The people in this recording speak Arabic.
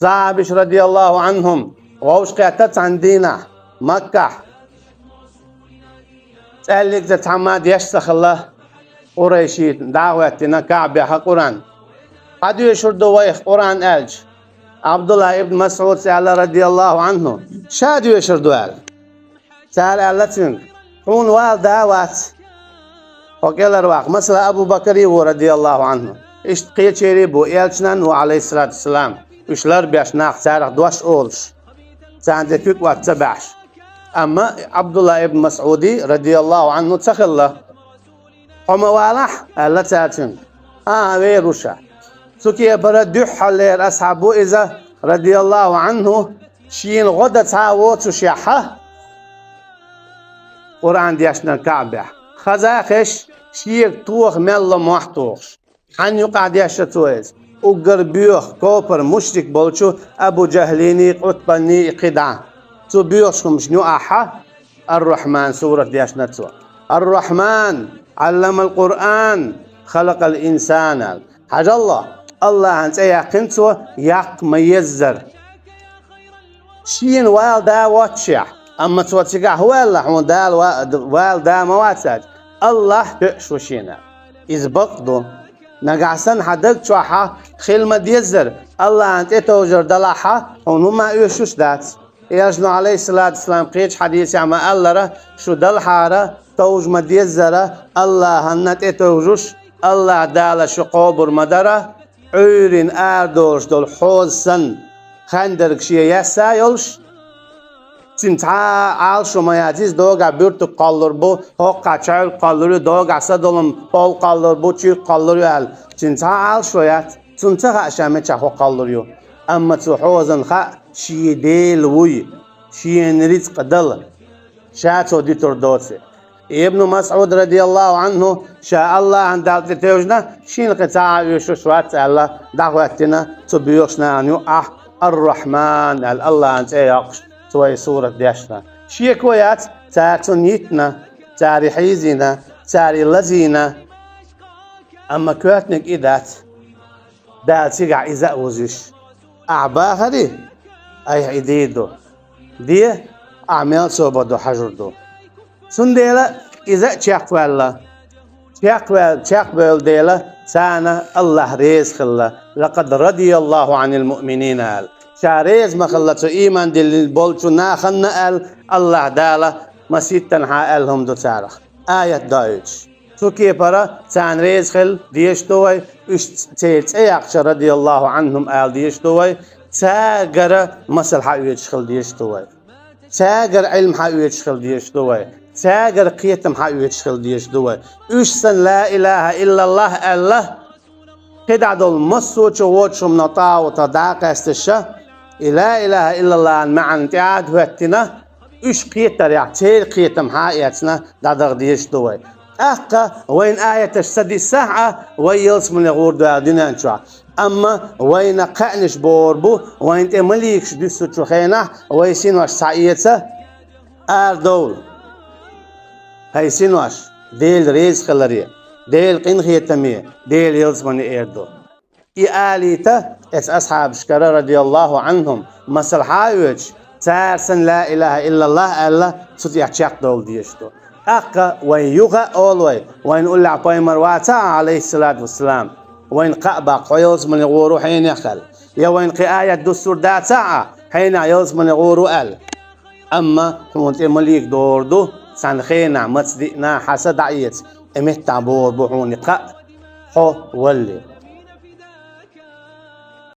صحابش رضي الله عنهم ووش قيتت عندنا مكة سألك ذات حماد يشتخ الله قريشي دعوتنا كعبة قرآن قد يشردوا ويخ قرآن ألج عبد الله ابن مسعود سأل رضي الله عنه شادو يشردوا أل سأل ألتين حون وال دعوات وقال رواق مثلا أبو بكر رضي الله عنه اشتقيت شريبو إلتنان وعليه الصلاة والسلام وشلر بيش ناق سارق دوش أولش ساندكوك واتبعش أما عبد الله ابن مسعودي رضي الله عنه تخلى هم والح ألا تاتين ويروشا سوكي بردوح على أصحابه إذا رضي الله عنه شين غدا تعاوت وشيحة قرآن ديشنا الكعبة خزاخش شيك توخ ملا محتوخ حن يقع ديشة تويز وقر بيوخ كوبر مشرك بولشو أبو جهليني قطبني قدعة تو بيوخشكم شنو أحا الرحمن سورة ديشنا تو الرحمن علم القرآن خلق الإنسان حاج الله أنت يقنتو يق ميزر شين وال دا واتشع أما تواتشع هو الله وال دا مواتج الله بيشو شينا إذ بقضو نقعسن حدد شوحا خلمة ديزر الله أنت توجر دلاحا ونما يوشوش دات يجنو عليه الصلاة والسلام قيج حديث عما الله شو دلحارة توج مديزر الله هنت توجوش الله دال شو قبر مدرة عيرين أردوش دول حوزن خندرك شيء يسايلش تنتها عالشو ما يعزيز دوغا بيرتو قالر بو هوقا چايل قالر دوغا سدولم بول قالر بو چي قالر يال تنتها عالشو يات تنتها عشامي چاهو قالر يو أما تو حوزن خا شي ديل وي شي نريز قدل شاتو دي تردوسي ابن مسعود رضي الله عنه شاء الله عن دالت توجنا شين قطاع يشوشوات الله دعوتنا تبيوشنا أنيو الرحمن الله أنت يقش توي سورة ديشنا شي كويات تاكتونيتنا تاري حيزنا تاري لزينا أما كواتنك إدات دالتيقع إذا وزيش أعباها دي أي عديدو دي أعمال صوبدو حجردو سنديلا إذا تشاقوال ديلا سانا الله ريز خلا لقد رضي الله عن المؤمنين قال شاريز ما خلتو إيمان دل بولتو ناخن قال الله دالا مسيطن حالهم دو تارخ آية دايتش تو كيبرا سان ريز خل ديشتوي اشتيت ايقش رضي الله عنهم قال ديشتوي تاقر مسل حقويتش خل ديشتوي تاقر علم حقويتش خل ديشتوي تاجر قيتم حقو يشخل ديش دوي سن لا إله إلا الله الله قدع دول مصوش ووشم نطاع وتداق استشا لا إله إلا الله معا انتعاد واتنا قيتر يعتير قيتم حقيتنا دادغ ديش دوي أقا وين آية السدي الساعة ويلس من يغور دو دينا انشوا أما وين قعنش بوربو وين تمليكش ديسو تشوخينا ويسين واش سعيتة دول هاي سينواش ديل ريز خلريه ديل قنخية تمية ديل يلزمني إيردو آليتا أصحاب شكرا رضي الله عنهم مسل حايوش تارسن لا إله إلا الله ألا ستيح تشاق دول ديشتو أقا وين يوغا أولوي وين أولع بايمر واتا عليه الصلاة والسلام وين قأبا قيوز من يغورو حين يخل يا وين قآية دستور داتا حين يلزمني يغورو أل أما حمونت مليك دوردو سانخينا متصدقنا حسد عيت امت تعبور بوحوني قا حو ولي